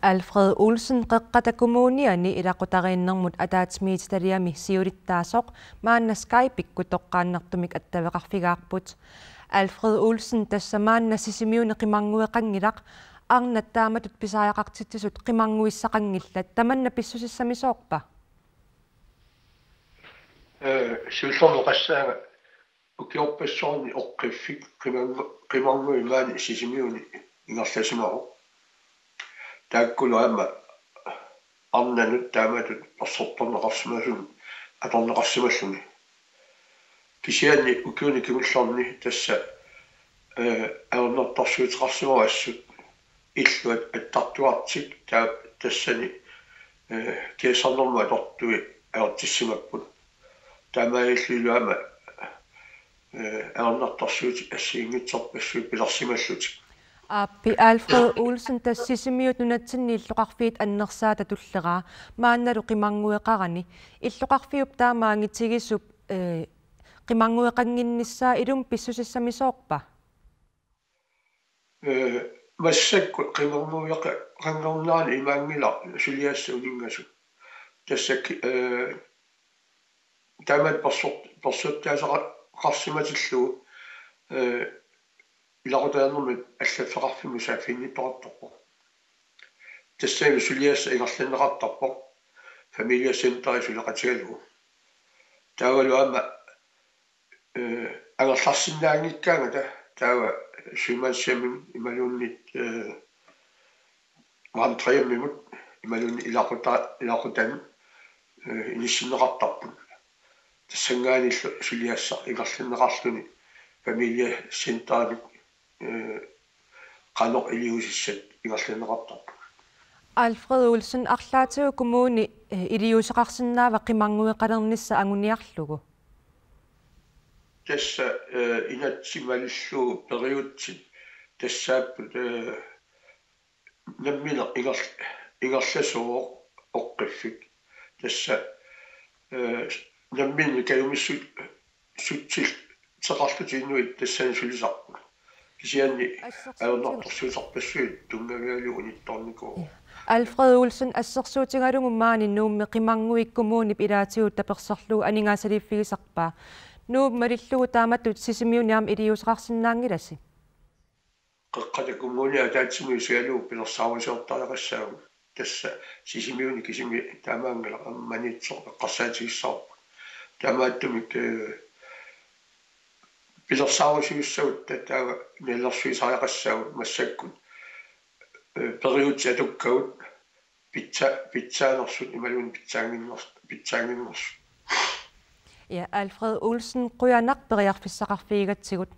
Alfred Olsen qeqqatakummuuniani ilaqutariinnermut ataatsmiititaliami siulittaasoq maannaskai pikkutoqqaannartumik attavеqarfigaarput Alfred Olsen tassamaanna sisimiuni qimangueqangilaq arnat taamatut pisaajaqartitsisut qimanguissaqangillat tamanna pissusissamisoorpa суллорнеқассаага укиорпассорни оққиффик қимангуимаани сисимиуни ингерласимару тааккулуама арнанут тааматут орсорторнеқарсимасун аторнеқарсималлуни кисианни укиуни кимуллорни тасса аернэрторсуутеқарсимава ассут иллуат аттартуартик тассани киасарнэрму атортуи аертиссимаппут таамаиллуама аернэрторсуути ассиингитсорпассуут пиларсималлутик Appi Alfred Olsen tassisimiut nunatsinni illuqarfiit annersaata tulleraa maannalu qimangueqarani illuqarfiup taamaangitigissup qimangueqanginnissaa ilum pissusissamisoorpa массакку qimernguuyaqa qanngornaani imaangila suliassauningasu тассак таамат персуттаасаqa qarsimatilluu иларутаанермут аллаффеқарфиму сааффиннитторатторпо тассаами сулиасса игерланнеқартарпо фамилия центери сулеқатигалугу таавалуама агерларсиннаангиккаanga таава сумассамин ималууннит мантриаммимут ималуунни илақутан иниссиннеқартарпут тассангааниллу сулиасса игерланнеқарлуни фамилия центери qanoq iliusissat ingerlaneqartarpu Alfred Olsen arlaatigu kommuni iliuseqarsinnaava qimangueqalernissa anguniarlugu tassa inatsimallu periutsit tassaapput nammina ingerlasoo oqqiffik tassa nammina kayumissut sutsil teqarlutiinnuit tassani sulisarpu кисианни аернэрторсуусарпассуит тунгавиалуунитторникуу Alfred Olsen ассерсуутингалугуммаани нуумми qimangguikkummuunip ilaatigut таперсорлуу анингаасалиффигисарпаа нуум малиллугу тааматтут сисимиуниам илиусеқарсинаангиласи qeqqatakummuuni ataatsimуисигалуу пилерсаарусеортариқассаагу тасса сисимиуни кисими таамаангала амманитсоо эққарсаатигиссаарпу таамааттумик пилерсаарусиуссагут таава неллерсуисариақассаагут массаккут периутсиатуккагут питсаанерсут ималуун питсаангиннерсу Ja Alfred Olsen quyanaq periarfissaqarfiigatsigut